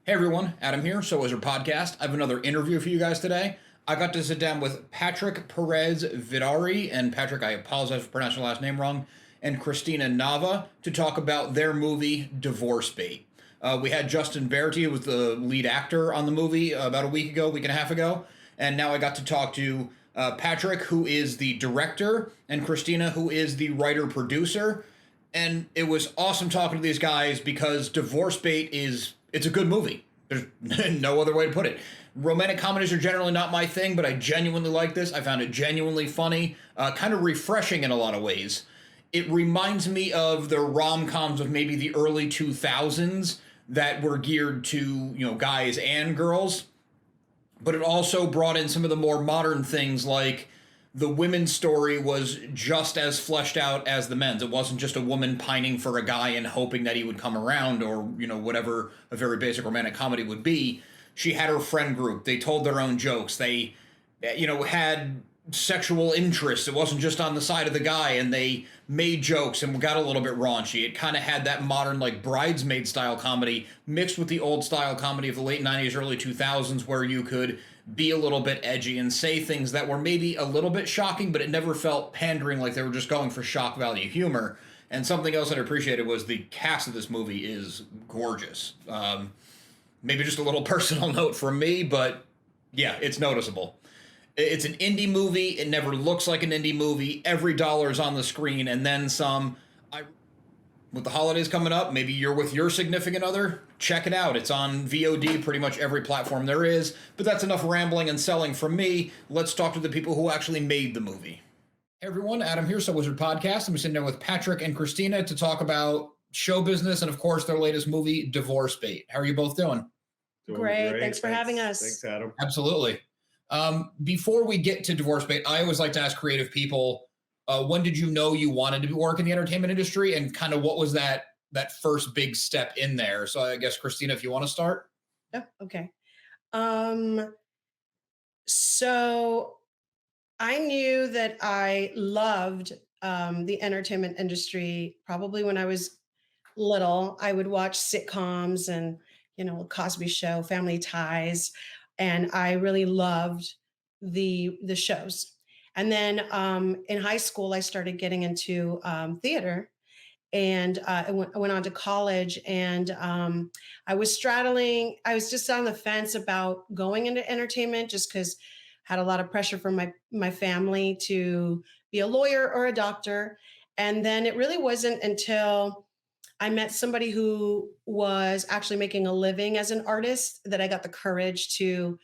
Hey everyone, Adam here, So Is Your Podcast. I have another interview for you guys today. I got to sit down with Patrick Perez Vidauri, and Patrick, I apologize for pronouncing your last name wrong, and Cristina Nava to talk about their movie, Divorce Bait. We had Justin Verity, who was the lead actor on the movie about a week and a half ago, and now I got to talk to Patrick, who is the director, and Cristina, who is the writer-producer. And it was awesome talking to these guys because Divorce Bait it's a good movie. There's no other way to put it. Romantic comedies are generally not my thing, but I genuinely like this. I found it genuinely funny, kind of refreshing in a lot of ways. It reminds me of the rom-coms of maybe the early 2000s that were geared to, guys and girls. But it also brought in some of the more modern things, like the women's story was just as fleshed out as the men's. It wasn't just a woman pining for a guy and hoping that he would come around, or, whatever a very basic romantic comedy would be. She had her friend group. They told their own jokes. They, had sexual interests. It wasn't just on the side of the guy, and they made jokes and got a little bit raunchy. It kind of had that modern, like, bridesmaid style comedy mixed with the old style comedy of the late 90s, early 2000s, where you could be a little bit edgy and say things that were maybe a little bit shocking, but it never felt pandering, like they were just going for shock value humor. And something else I appreciated was the cast of this movie is gorgeous. Maybe just a little personal note from me, but yeah, it's noticeable. It's an indie movie. It never looks like an indie movie. Every dollar is on the screen and then some. With the holidays coming up, maybe you're with your significant other, check it out. It's on VOD, pretty much every platform there is. But that's enough rambling and selling from me. Let's talk to the people who actually made the movie. Hey everyone, Adam here, So Wizard Podcast. I'm sitting there with Patrick and Cristina to talk about show business and, of course, their latest movie, Divorce Bait. How are you both doing? Great. Thanks for having us. Thanks, Adam. Absolutely. Before we get to Divorce Bait, I always like to ask creative people, when did you know you wanted to work in the entertainment industry, and kind of what was that first big step in there? So I guess, Cristina, if you want to start. Oh, okay. So I knew that I loved the entertainment industry probably when I was little. I would watch sitcoms and, Cosby Show, Family Ties, and I really loved the shows. And then in high school, I started getting into theater, and I went on to college, and I was just on the fence about going into entertainment just because I had a lot of pressure from my family to be a lawyer or a doctor. And then it really wasn't until I met somebody who was actually making a living as an artist that I got the courage to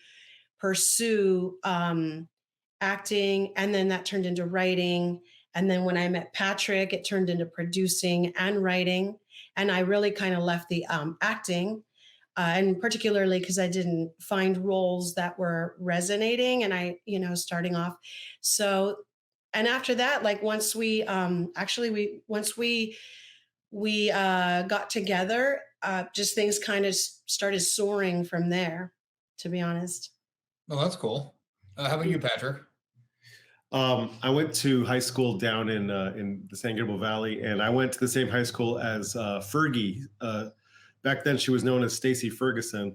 pursue acting, and then that turned into writing. And then when I met Patrick, it turned into producing and writing. And I really kind of left the acting, and particularly because I didn't find roles that were resonating, and I, starting off. So, and after that, like once we got together, just things kind of started soaring from there, to be honest. Well, that's cool. How about you, Patrick? I went to high school down in the San Gabriel Valley, and I went to the same high school as Fergie. Back then, she was known as Stacy Ferguson,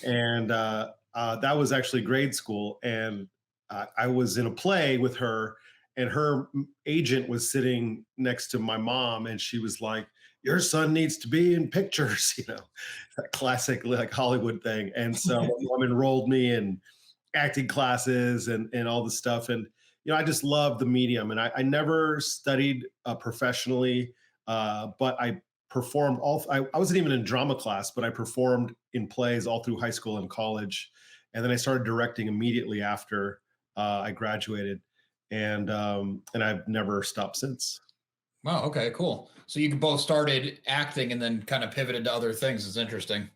and that was actually grade school. And I was in a play with her, and her agent was sitting next to my mom, and she was like, "Your son needs to be in pictures," that classic like Hollywood thing. And so my mom enrolled me in acting classes and all the stuff. And I just love the medium, and I never studied professionally, but I performed I wasn't even in drama class, but I performed in plays all through high school and college. And then I started directing immediately after I graduated, and I've never stopped since. Wow. Okay, cool. So you both started acting and then kind of pivoted to other things. It's interesting.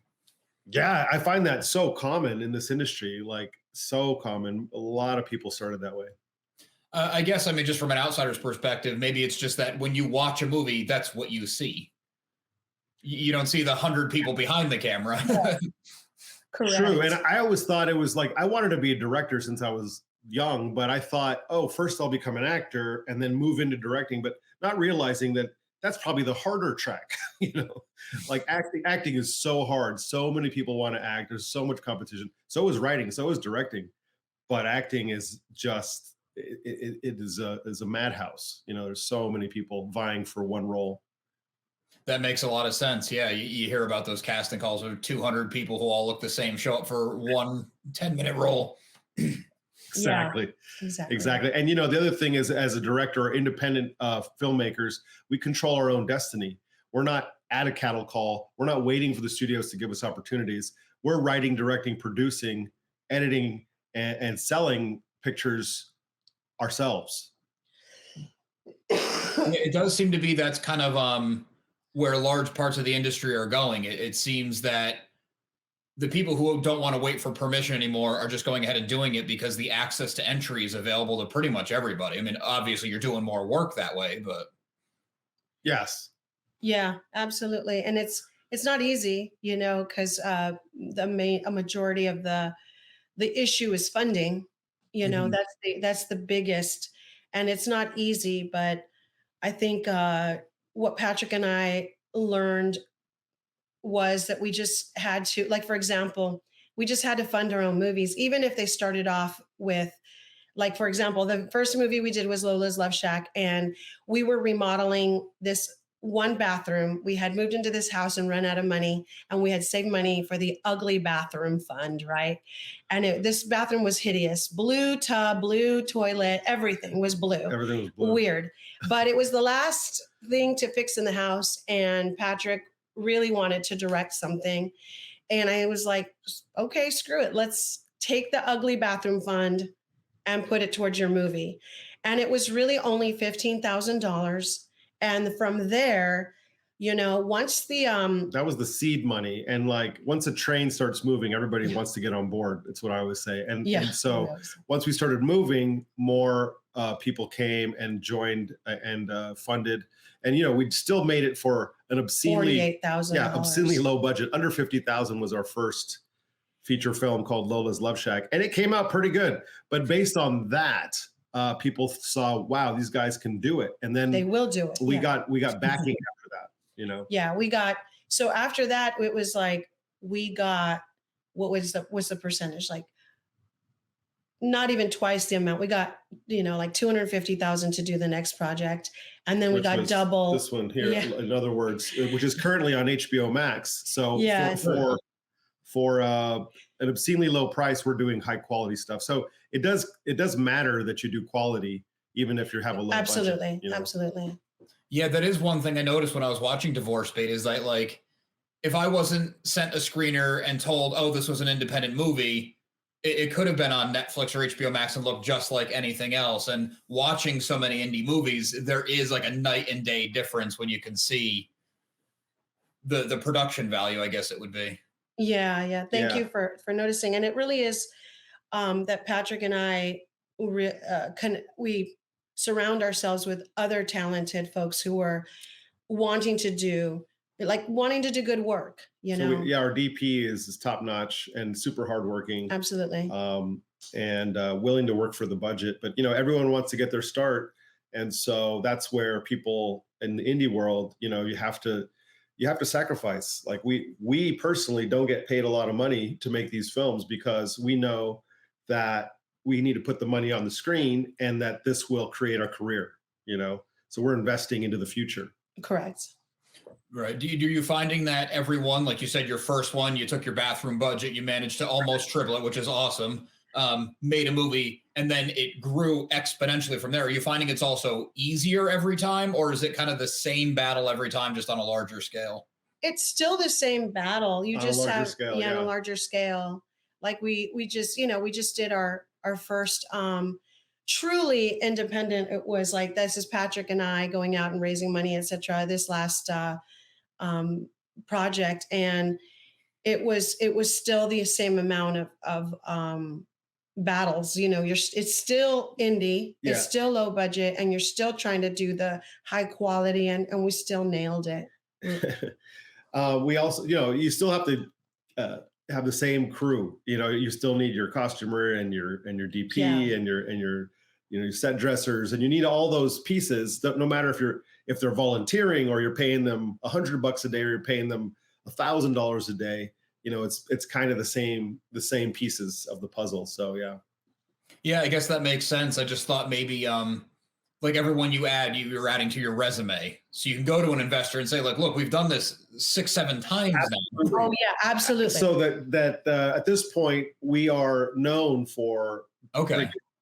Yeah, I find that so common in this industry, like so common. A lot of people started that way. I guess, just from an outsider's perspective, maybe it's just that when you watch a movie, that's what you see. You don't see the 100 people behind the camera. Correct. True. And I always thought it was like, I wanted to be a director since I was young, but I thought, oh, first I'll become an actor and then move into directing, but not realizing that that's probably the harder track. Like acting is so hard. So many people want to act. There's so much competition. So is writing. So is directing. But acting is just it is a madhouse. There's so many people vying for one role. That makes a lot of sense. Yeah, you hear about those casting calls of 200 people who all look the same show up for one 10-minute role. Exactly. Yeah, exactly. And the other thing is, as a director or independent filmmakers, we control our own destiny. We're not at a cattle call. We're not waiting for the studios to give us opportunities. We're writing, directing, producing, editing, and selling pictures ourselves. It does seem to be that's kind of where large parts of the industry are going. It seems that the people who don't want to wait for permission anymore are just going ahead and doing it because the access to entry is available to pretty much everybody. I mean, obviously you're doing more work that way, but. Yes. Yeah, absolutely. And it's not easy, because a majority of the issue is funding. That's the biggest, and it's not easy. But I think what Patrick and I learned was that we just had to, like, for example, we just had to fund our own movies, even if they started off with, like, for example, the first movie we did was Lola's Love Shack, and we were remodeling this one bathroom. We had moved into this house and run out of money, and we had saved money for the ugly bathroom fund, right? And this bathroom was hideous. Blue tub, blue toilet, everything was blue. Everything was blue. Weird. But it was the last thing to fix in the house, and Patrick really wanted to direct something. And I was like, okay, screw it. Let's take the ugly bathroom fund and put it towards your movie. And it was really only $15,000. And from there, once the that was the seed money. And like, once a train starts moving, everybody wants to get on board. It's what I always say. And so once we started moving, more people came and joined and funded. And we still made it for an obscenely obscenely low budget. Under 50,000 was our first feature film called Lola's Love Shack, and it came out pretty good. But based on that, people saw, wow, these guys can do it, and then they will do it. We got backing after that. Yeah, we got. So after that, it was like we got, what's the percentage? Like, not even twice the amount. We got, like 250,000 to do the next project. And then we got double. This one here, in other words, which is currently on HBO Max. So for an obscenely low price, we're doing high quality stuff. So it does matter that you do quality, even if you have a low budget. Absolutely. Yeah, that is one thing I noticed when I was watching Divorce Bait is that, like, if I wasn't sent a screener and told, oh, this was an independent movie, it could have been on Netflix or HBO Max and looked just like anything else. And watching so many indie movies, there is like a night and day difference when you can see the production value, I guess it would be. Yeah. Thank you for noticing. And it really is that Patrick and I, we surround ourselves with other talented folks who are wanting to do good work, So our DP is top notch and super hardworking. Absolutely. And willing to work for the budget, but everyone wants to get their start, and so that's where people in the indie world, you have to sacrifice. Like we personally don't get paid a lot of money to make these films because we know that we need to put the money on the screen and that this will create our career. So we're investing into the future. Correct. Right. Do you finding that everyone, like you said, your first one, you took your bathroom budget, you managed to almost triple it, which is awesome, made a movie, and then it grew exponentially from there. Are you finding it's also easier every time, or is it kind of the same battle every time, just on a larger scale? It's still the same battle. You just have scale, on a larger scale. Like we just did our first truly independent. It was like, this is Patrick and I going out and raising money, etc. This last project, and it was still the same amount of battles. It's still indie, it's still low budget, and you're still trying to do the high quality, and we still nailed it. We also, you still have to have the same crew. You still need your costumer and your DP and your set dressers, and you need all those pieces. No matter if you're if they're volunteering or you're paying them $100 a day or you're paying them $1,000 a day, it's kind of the same pieces of the puzzle. So yeah. Yeah, I guess that makes sense. I just thought maybe like everyone you add, you're adding to your resume. So you can go to an investor and say, like, look, we've done this 6-7 times now. Oh yeah, absolutely. So that at this point we are known for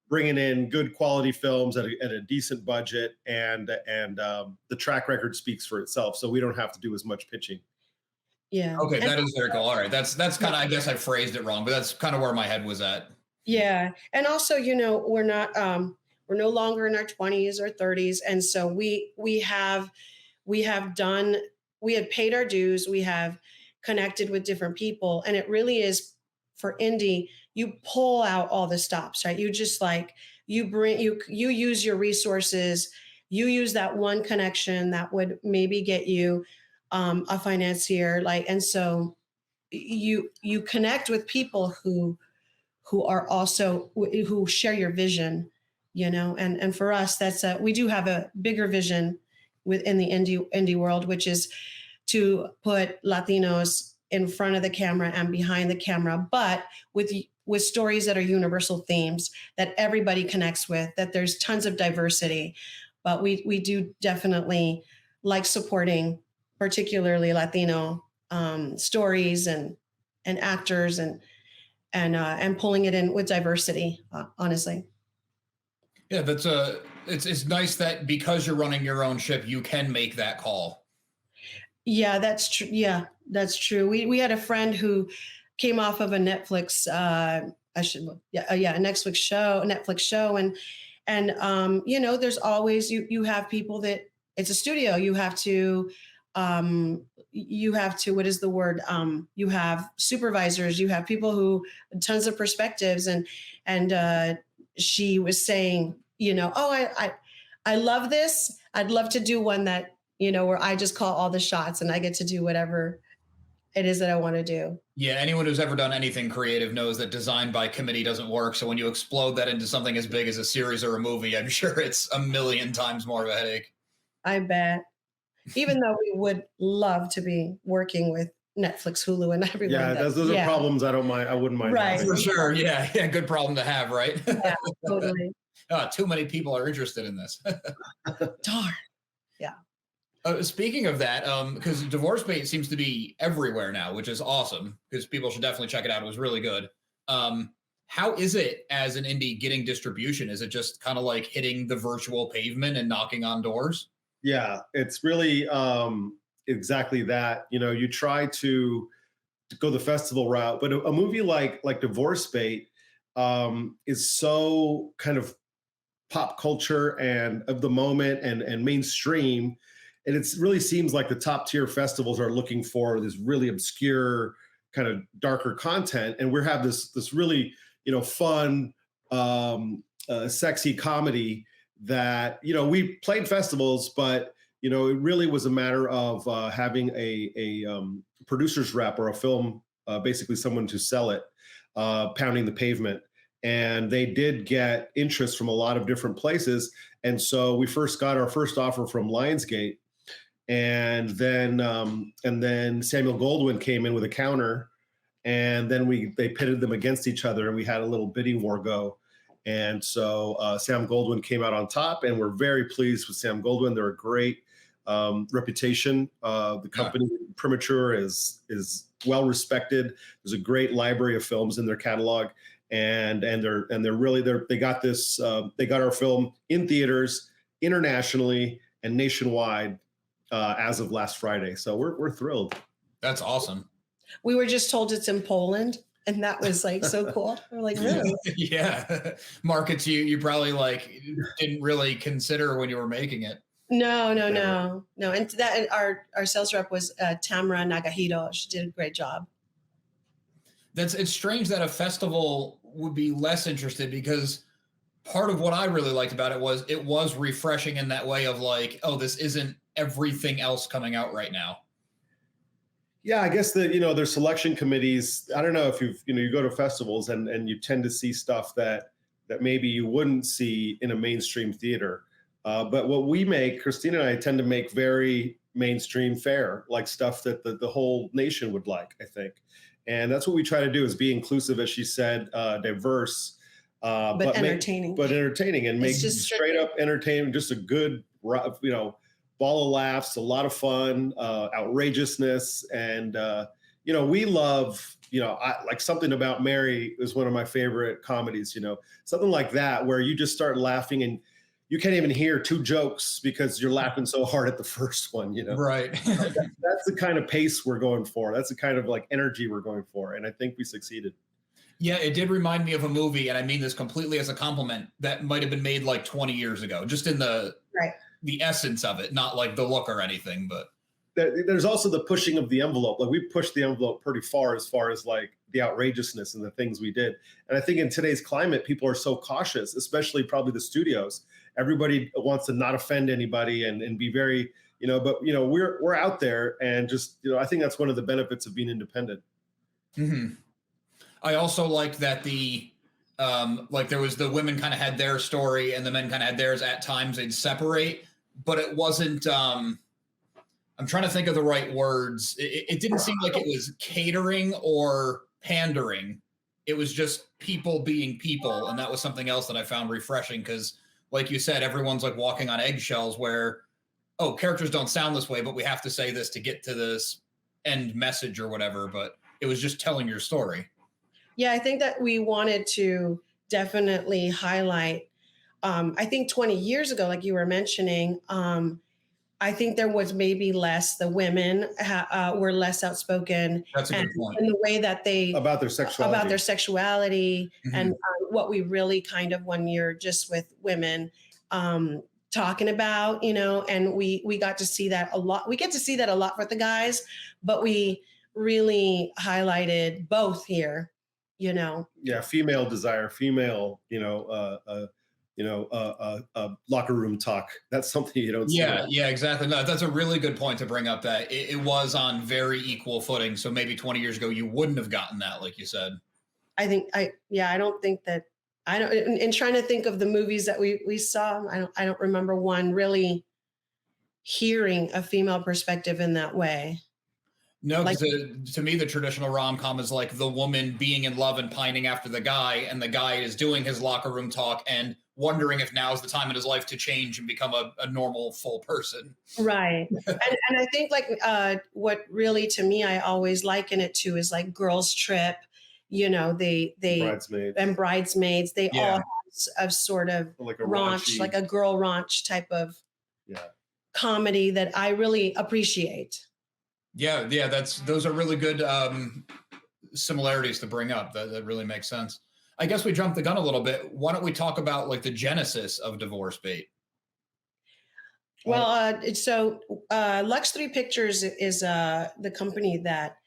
bringing in good quality films at a decent budget, and the track record speaks for itself. So we don't have to do as much pitching. Yeah. Okay, that is very cool. All right, that's kind of, I guess I phrased it wrong, but that's kind of where my head was at. Yeah, and also, we're not we're no longer in our 20s or 30s, and so we had paid our dues. We have connected with different people, and it really is, for indie, you pull out all the stops, right? You just you use your resources, you use that one connection that would maybe get you a financier, and so you connect with people who are also, who share your vision, and for us, that's we do have a bigger vision within the indie world, which is to put Latinos in front of the camera and behind the camera, but with stories that are universal themes that everybody connects with, that there's tons of diversity. But we do definitely like supporting particularly Latino stories and actors and pulling it in with diversity, honestly. Yeah, that's it's nice that because you're running your own ship, you can make that call. Yeah, that's true. Yeah, that's true. We had a friend who came off of a Netflix a Netflix show, and there's always you have people that it's a studio. You have to what is the word? You have supervisors, you have people who tons of perspectives, and she was saying, I love this. I'd love to do one that, where I just call all the shots and I get to do whatever it is that I want to do. Yeah, anyone who's ever done anything creative knows that design by committee doesn't work. So when you explode that into something as big as a series or a movie, I'm sure it's a million times more of a headache. I bet. Even though we would love to be working with Netflix, Hulu, and everyone. Yeah, those are problems I wouldn't mind. Right. For sure. Yeah. Good problem to have, right? Yeah, totally. Too many people are interested in this. Darn. Yeah. Speaking of that, because Divorce Bait seems to be everywhere now, which is awesome, because people should definitely check it out. It was really good. How is it as an indie getting distribution? Is it just kind of like hitting the virtual pavement and knocking on doors? Yeah, it's really exactly that. You try to go the festival route, but a movie like Divorce Bait is so kind of pop culture and of the moment and mainstream. And it really seems like the top tier festivals are looking for this really obscure kind of darker content. And we have this really, fun, sexy comedy that, we played festivals, but, it really was a matter of having a producer's rep or a film, basically someone to sell it, pounding the pavement. And they did get interest from a lot of different places. And so we got our first offer from Lionsgate. And then Samuel Goldwyn came in with a counter, and then they pitted them against each other, and we had a little bidding war go. And so Sam Goldwyn came out on top, and we're very pleased with Sam Goldwyn. They're a great reputation. The company Premature is well respected. There's a great library of films in their catalog, and they got this. They got our film in theaters internationally and nationwide as of last Friday. So we're thrilled. That's awesome. We were just told it's in Poland, and that was so cool. We're like, really? Yeah. Markets you probably didn't really consider when you were making it. No. And that our sales rep was Tamara Nagahito. She did a great job. It's strange that a festival would be less interested, because part of what I really liked about it was refreshing in that way of this isn't everything else coming out right now. Yeah, I guess that, there's selection committees. I don't know if you go to festivals and you tend to see stuff that maybe you wouldn't see in a mainstream theater. But what we make, Christina and I tend to make very mainstream fare, like stuff that the whole nation would like, I think. And that's what we try to do, is be inclusive, as she said, diverse, but entertaining. But entertaining, and make just straight up entertainment, just a good, ball of laughs, a lot of fun, outrageousness. And, we love, like Something About Mary is one of my favorite comedies, something like that, where you just start laughing and you can't even hear two jokes because you're laughing so hard at the first one, Right. That's the kind of pace we're going for. That's the kind of like energy we're going for. And I think we succeeded. Yeah, it did remind me of a movie, and I mean this completely as a compliment, that might have been made like 20 years ago, just in the essence of it, not like the look or anything. But there's also the pushing of the envelope. Like, we pushed the envelope pretty far as like the outrageousness and the things we did. And I think in today's climate, people are so cautious, especially probably the studios. Everybody wants to not offend anybody and be very, but we're out there, and just, I think that's one of the benefits of being independent. Mm-hmm. I also liked that there was the women kind of had their story and the men kind of had theirs. At times they'd separate, but it wasn't, I'm trying to think of the right words. It didn't seem like it was catering or pandering. It was just people being people. And that was something else that I found refreshing, because like you said, everyone's like walking on eggshells where, oh, characters don't sound this way, but we have to say this to get to this end message or whatever. But it was just telling your story. Yeah, I think that we wanted to definitely highlight, I think 20 years ago, like you were mentioning, I think there was maybe less, the women were less outspoken. That's a good point. In the way that they about their sexuality, mm-hmm. and what we really kind of, when you're just with women talking about, and we got to see that a lot. We get to see that a lot with the guys, but we really highlighted both here. Female desire, female, locker room talk. That's something you don't see. Yeah, exactly. No, that's a really good point to bring up, that it was on very equal footing. So maybe 20 years ago, you wouldn't have gotten that, like you said. I don't think that, in trying to think of the movies that we saw, I don't remember one really hearing a female perspective in that way. No, because to me, the traditional rom-com is like the woman being in love and pining after the guy, and the guy is doing his locker room talk and wondering if now is the time in his life to change and become a normal, full person. Right. and I think what really, to me, I always liken it to is like Girls Trip, they Bridesmaids. And Bridesmaids, they all have a sort of like a raunch, like a girl raunch type of comedy that I really appreciate. Yeah, those are really good similarities to bring up. That really makes sense. I guess we jumped the gun a little bit. Why don't we talk about like the genesis of Divorce Bait? Well, so Lux 3 Pictures is the company that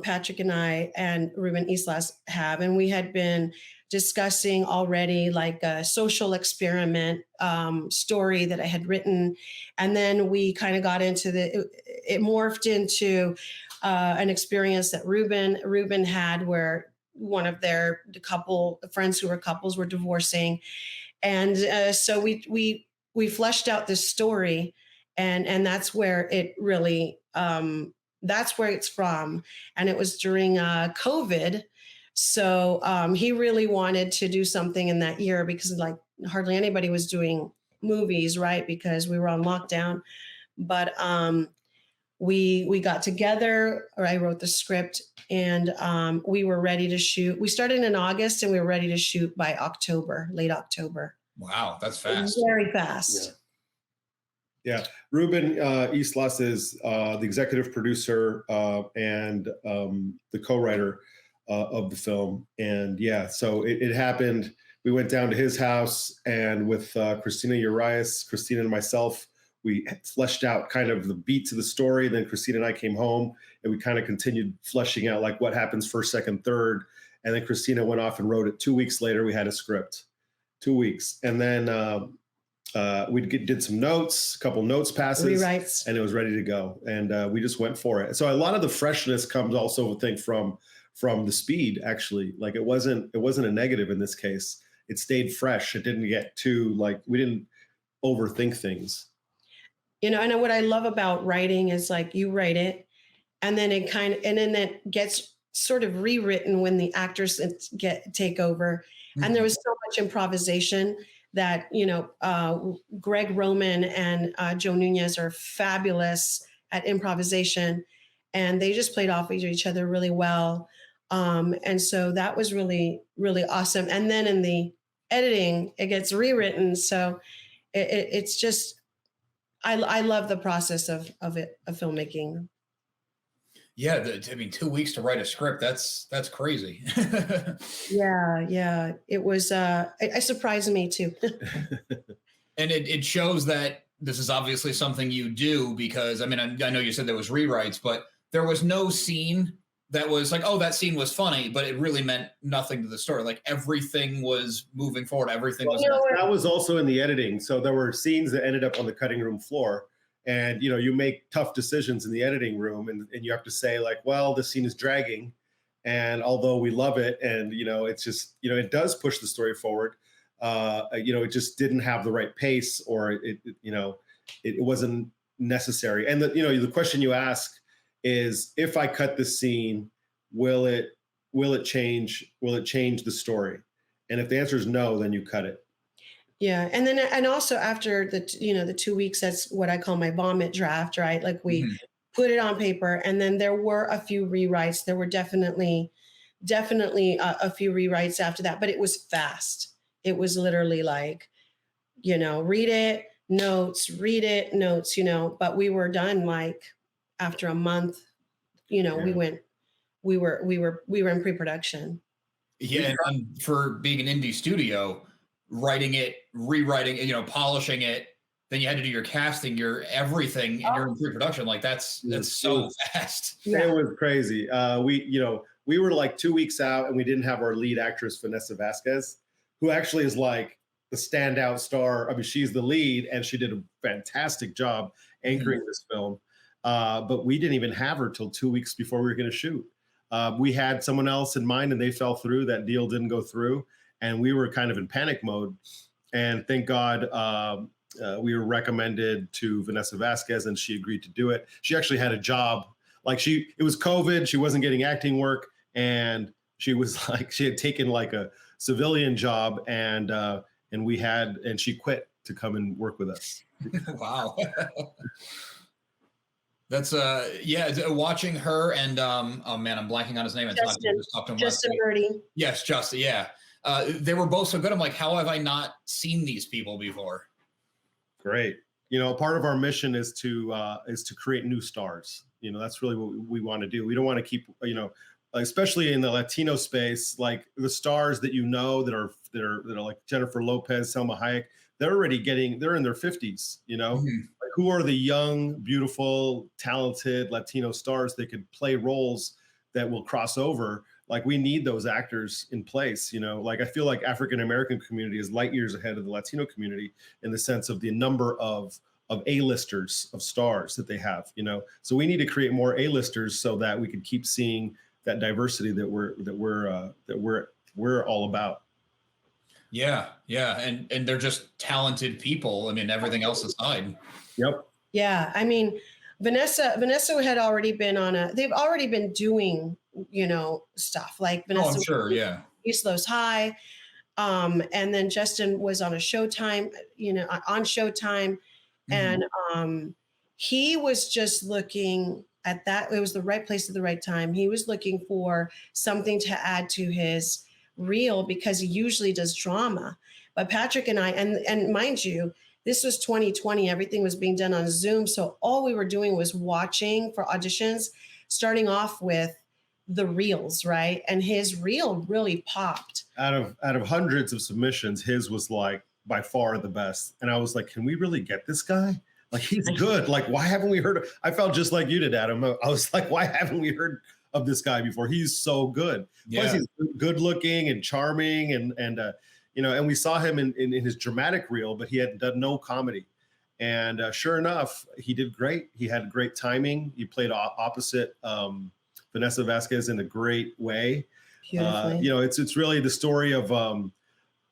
Patrick and I and Ruben Islas have, and we had been discussing already like a social experiment story that I had written, and then we kind of got into it morphed into an experience that Ruben had, where one of the friends who were couples were divorcing, and so we fleshed out this story, and that's where it really that's where it's from, and it was during COVID. So he really wanted to do something in that year, because like hardly anybody was doing movies, right? Because we were on lockdown. But we got together, or I wrote the script, and we were ready to shoot. We started in August and we were ready to shoot by October, late October. Wow, that's fast. Very fast. Yeah. Ruben Islas is the executive producer and the co-writer of the film. And so it happened. We went down to his house, and with Cristina and myself, we fleshed out kind of the beats of the story. Then Cristina and I came home, and we kind of continued fleshing out like what happens first, second, third. And then Cristina went off and wrote it. 2 weeks later, we had a script. 2 weeks. And then we did some notes, a couple notes passes, rewrites, and it was ready to go. And we just went for it. So a lot of the freshness comes also, I think, from the speed, actually. Like it wasn't a negative in this case. It stayed fresh. It didn't get too, like, we didn't overthink things. You know, and what I love about writing is like you write it and then and then it gets sort of rewritten when the actors take over. And there was so much improvisation that, you know, Greg Roman and Joe Nunez are fabulous at improvisation, and they just played off each other really well. And so that was really, really awesome. And then in the editing, it gets rewritten. So it's just, I love the process of filmmaking. Yeah, I mean, 2 weeks to write a script, that's crazy. Yeah. It was, it surprised me too. And it shows that this is obviously something you do, because, I mean, I know you said there was rewrites, but there was no scene that was like, oh, that scene was funny, but it really meant nothing to the story. Like everything was moving forward. Everything was. That was also in the editing. So there were scenes that ended up on the cutting room floor. And, you know, you make tough decisions in the editing room, and you have to say like, well, this scene is dragging. And although we love it, and, you know, it's just, you know, it does push the story forward. You know, it just didn't have the right pace, or it wasn't necessary. And you know, the question you ask is, if I cut this scene, will it change the story? And if the answer is no, then you cut it. Yeah. And then, and also after the 2 weeks, that's what I call my vomit draft, right? Like we put it on paper, and then there were a few rewrites. There were definitely a few rewrites after that, but it was fast. It was literally like, you know, read it, notes, you know, but we were done like after a month, you know. Yeah. we were in pre-production. Yeah. And for being an indie studio, writing it, rewriting it, you know, polishing it, then you had to do your casting, your everything, and you're in pre-production. Like that's so fast. Yeah. It was crazy. We were like 2 weeks out, and we didn't have our lead actress, Vanessa Vasquez, who actually is like the standout star. I mean, she's the lead, and she did a fantastic job anchoring this film. But we didn't even have her till 2 weeks before we were going to shoot. We had someone else in mind, and they fell through. That deal didn't go through, and we were kind of in panic mode. And thank God we were recommended to Vanessa Vasquez, and she agreed to do it. She actually had a job. Like it was COVID. She wasn't getting acting work, and she had taken like a civilian job, and she quit to come and work with us. Wow. That's watching her and oh man, I'm blanking on his name. Justin Birdie. Yes, Justin. Yeah, they were both so good. I'm like, how have I not seen these people before? Great. You know, part of our mission is to create new stars. You know, that's really what we want to do. We don't want to keep, you know, especially in the Latino space, like the stars that, you know, that are like Jennifer Lopez, Selma Hayek. They're in their 50s, you know. Like, who are the young, beautiful, talented Latino stars that could play roles that will cross over? Like, we need those actors in place, you know. Like, I feel like African-American community is light years ahead of the Latino community in the sense of the number of A-listers, of stars that they have, you know. So we need to create more A-listers so that we can keep seeing that diversity that we're all about. Yeah. And they're just talented people. I mean, everything else aside. Yep. Yeah. I mean, Vanessa had already been they've already been doing, you know, stuff like Vanessa. Oh, I'm sure. Yeah. East Los High. And then Justin was on Showtime. And he was just looking at that. It was the right place at the right time. He was looking for something to add to his reel, because he usually does drama. But Patrick and I, and mind you, this was 2020, everything was being done on Zoom. So all we were doing was watching for auditions, starting off with the reels, right? And his reel really popped. Out of hundreds of submissions, his was like by far the best. And I was like, can we really get this guy? Like, he's good. Like, why haven't we heard I felt just like you did, Adam. I was like, why haven't we heard of this guy before? He's so good. Yeah. Plus, he's good looking and charming, and you know, and we saw him in his dramatic reel, but he had done no comedy. And sure enough, he did great. He had great timing. He played opposite Vanessa Vasquez in a great way. You know, it's really the story of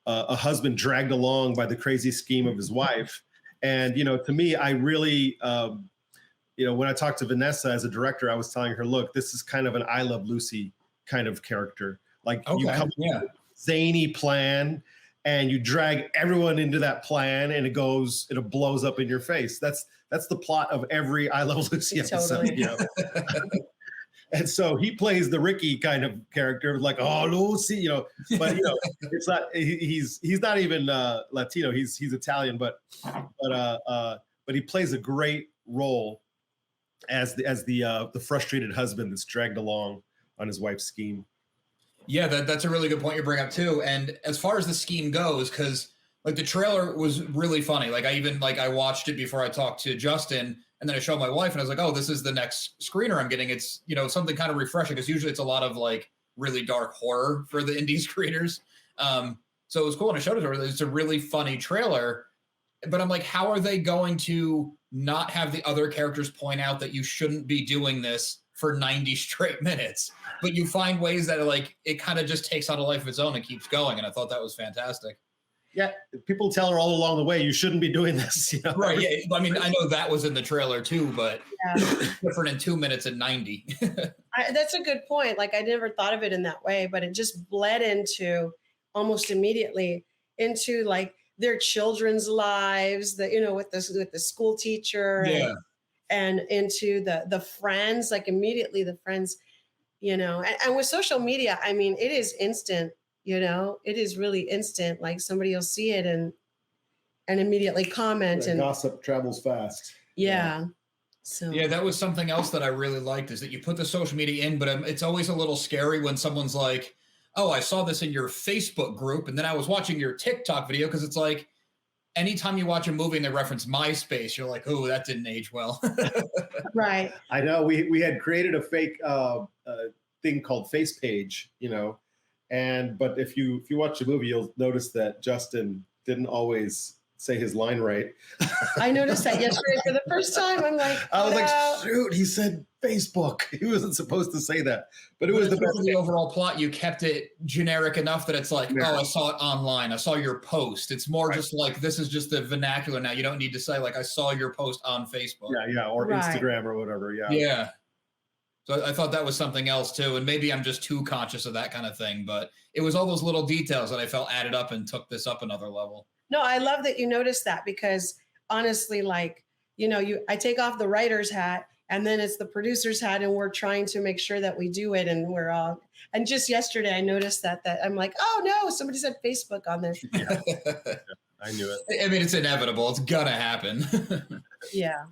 a husband dragged along by the crazy scheme of his wife, And, to me, I really, when I talked to Vanessa as a director, I was telling her, look, this is kind of an I Love Lucy kind of character. Like you come with a zany plan and you drag everyone into that plan and it blows up in your face. That's the plot of every I Love Lucy episode. Totally. And so he plays the Ricky kind of character, like, oh, Lucy, but it's not. He's not even Latino. He's Italian, but he plays a great role as the frustrated husband that's dragged along on his wife's scheme. Yeah, that's a really good point you bring up too. And as far as the scheme goes, because like the trailer was really funny. Like I watched it before I talked to Justin, and then I showed my wife, and I was like, oh, this is the next screener I'm getting. It's something kind of refreshing, because usually it's a lot of like really dark horror for the indie screeners. So it was cool, and I showed it to her. It's a really funny trailer, but I'm like, how are they going to not have the other characters point out that you shouldn't be doing this for 90 straight minutes? But you find ways that like it kind of just takes on a life of its own and keeps going, and I thought that was fantastic. Yeah, people tell her all along the way, you shouldn't be doing this. Right, yeah. I mean, I know that was in the trailer too, but different in 2 minutes and 90. That's a good point. Like I never thought of it in that way, but it just bled into almost immediately into like their children's lives, with the school teacher, and into the friends, like immediately the friends, and with social media, I mean, it is instant. It is really instant. Like somebody will see it and immediately comment. And gossip travels fast. Yeah. So yeah, that was something else that I really liked, is that you put the social media in, but it's always a little scary when someone's like, oh, I saw this in your Facebook group, and then I was watching your TikTok video, because it's like anytime you watch a movie and they reference MySpace, you're like, oh, that didn't age well. Right. I know we had created a fake thing called Face Page, but if you watch the movie, you'll notice that Justin didn't always say his line right. I noticed that yesterday for the first time. I'm like, I was like, shoot, he said Facebook. He wasn't supposed to say that, but it was the best. The overall plot, you kept it generic enough that it's like, oh, I saw it online. I saw your post. It's more just like, this is just the vernacular now. You don't need to say like, I saw your post on Facebook. Yeah, or Instagram or whatever. Yeah. So I thought that was something else too. And maybe I'm just too conscious of that kind of thing, but it was all those little details that I felt added up and took this up another level. No, I love that you noticed that, because honestly, like, I take off the writer's hat and then it's the producer's hat, and we're trying to make sure that we do it. And just yesterday I noticed that I'm like, oh no, somebody said Facebook on there. Yeah. I knew it. I mean, it's inevitable. It's gonna happen. Yeah.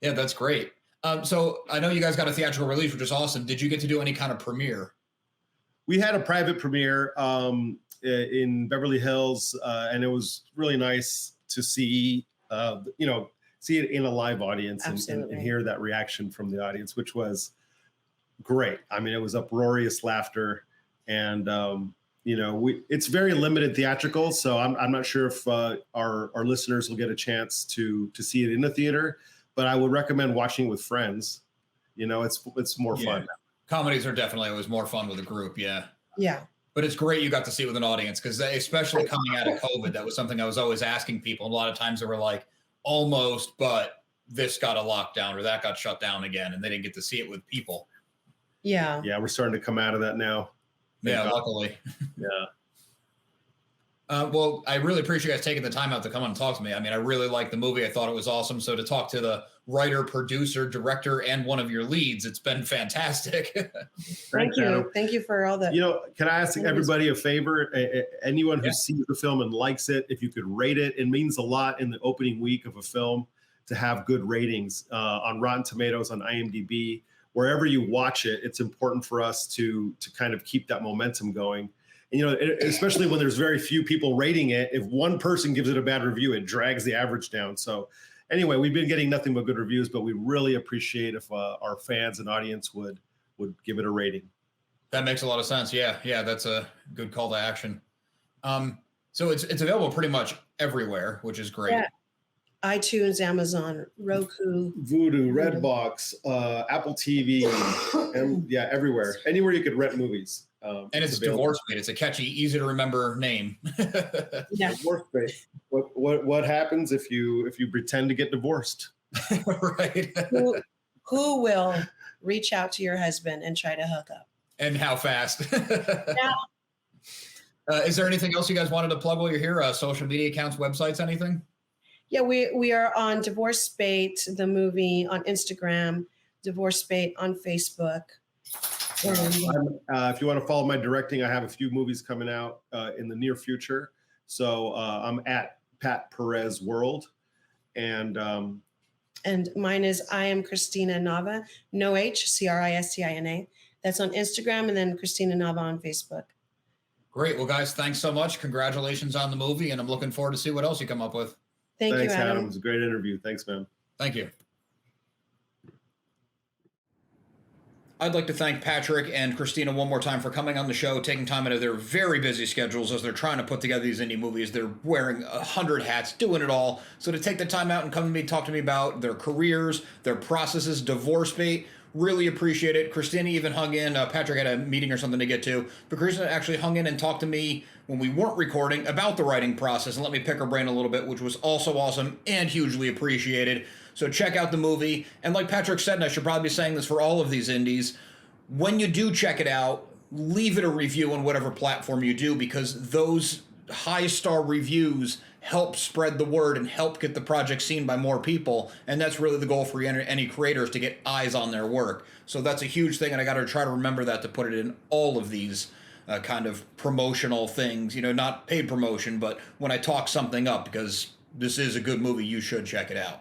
Yeah, that's great. So I know you guys got a theatrical release, which is awesome. Did you get to do any kind of premiere? We had a private premiere in Beverly Hills, and it was really nice to see, see it in a live audience and hear that reaction from the audience, which was great. I mean, it was uproarious laughter, and it's very limited theatrical, so I'm not sure if our listeners will get a chance to see it in the theater. But I would recommend watching with friends. It's more fun. Comedies are definitely always more fun with a group. Yeah. Yeah. But it's great you got to see it with an audience, because especially coming out of COVID, that was something I was always asking people. And a lot of times they were like, almost, but this got a lockdown or that got shut down again, and they didn't get to see it with people. Yeah. Yeah, we're starting to come out of that now. Yeah, luckily. Yeah. Well, I really appreciate you guys taking the time out to come on and talk to me. I mean, I really liked the movie. I thought it was awesome. So to talk to the writer, producer, director, and one of your leads, it's been fantastic. Thank you. Thank you for all that. Can I ask everybody a favor? Anyone who sees the film and likes it, if you could rate it, it means a lot in the opening week of a film to have good ratings on Rotten Tomatoes, on IMDb, wherever you watch it. It's important for us to kind of keep that momentum going. And, especially when there's very few people rating it, if one person gives it a bad review, it drags the average down. So anyway, we've been getting nothing but good reviews, but we really appreciate if our fans and audience would give it a rating. That makes a lot of sense. Yeah, that's a good call to action. So it's available pretty much everywhere, which is great. Yeah. iTunes, Amazon, Roku, Vudu, Redbox, Apple TV, and everywhere. Anywhere you could rent movies. And it's Divorce Bait. It's a catchy, easy to remember name. Yeah. Divorce Bait. What happens if you pretend to get divorced? Right. Who will reach out to your husband and try to hook up? And how fast? Yeah. Is there anything else you guys wanted to plug while you're here? Social media accounts, websites, anything? Yeah, we are on Divorce Bait, the movie, on Instagram, Divorce Bait on Facebook. If you want to follow my directing, I have a few movies coming out in the near future. So I'm at Pat Perez World, and mine is I am Cristina Nava, no H, Cristina. That's on Instagram, and then Cristina Nava on Facebook. Great. Well, guys, thanks so much. Congratulations on the movie, and I'm looking forward to see what else you come up with. Thanks, you, Adam. It was a great interview. Thanks, man. Thank you. I'd like to thank Patrick and Cristina one more time for coming on the show, taking time out of their very busy schedules as they're trying to put together these indie movies. They're wearing 100 hats, doing it all. So to take the time out and come to me, talk to me about their careers, their processes, Divorce Bait, really appreciate it. Cristina even hung in. Patrick had a meeting or something to get to, but Cristina actually hung in and talked to me when we weren't recording about the writing process and let me pick her brain a little bit, which was also awesome and hugely appreciated. So check out the movie. And like Patrick said, and I should probably be saying this for all of these indies, when you do check it out, leave it a review on whatever platform you do, because those high-star reviews help spread the word and help get the project seen by more people. And that's really the goal for any creators, to get eyes on their work. So that's a huge thing, and I got to try to remember that, to put it in all of these kind of promotional things. Not paid promotion, but when I talk something up, because this is a good movie, you should check it out.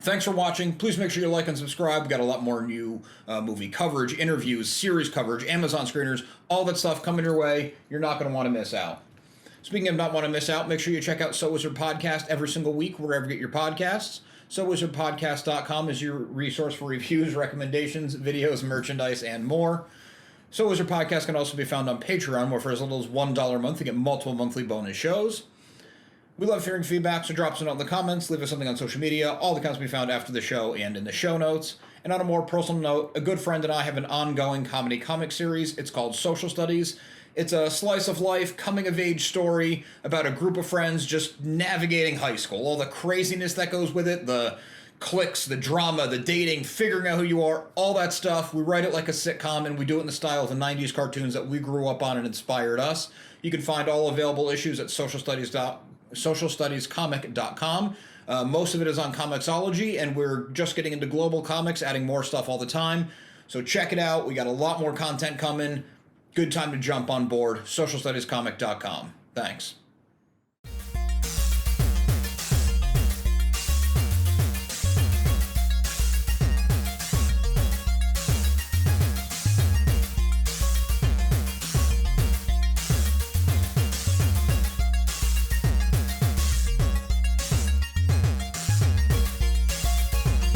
Thanks for watching. Please make sure you like and subscribe. We've got a lot more new movie coverage, interviews, series coverage, Amazon screeners, all that stuff coming your way. You're not going to want to miss out. Speaking of not want to miss out, make sure you check out So Wizard Podcast every single week, wherever you get your podcasts. SoWizardPodcast.com is your resource for reviews, recommendations, videos, merchandise, and more. So Wizard Podcast can also be found on Patreon, where for as little as $1 a month, you get multiple monthly bonus shows. We love hearing feedback, so drop us a note in the comments, leave us something on social media. All the accounts can be found after the show and in the show notes. And on a more personal note, a good friend and I have an ongoing comedy comic series. It's called Social Studies. It's a slice of life, coming-of-age story about a group of friends just navigating high school. All the craziness that goes with it, the cliques, the drama, the dating, figuring out who you are, all that stuff. We write it like a sitcom, and we do it in the style of the 90s cartoons that we grew up on and inspired us. You can find all available issues at socialstudiescomic.com. Most of it is on Comixology, and we're just getting into global comics, adding more stuff all the time. So check it out. We got a lot more content coming. Good time to jump on board. socialstudiescomic.com. Thanks.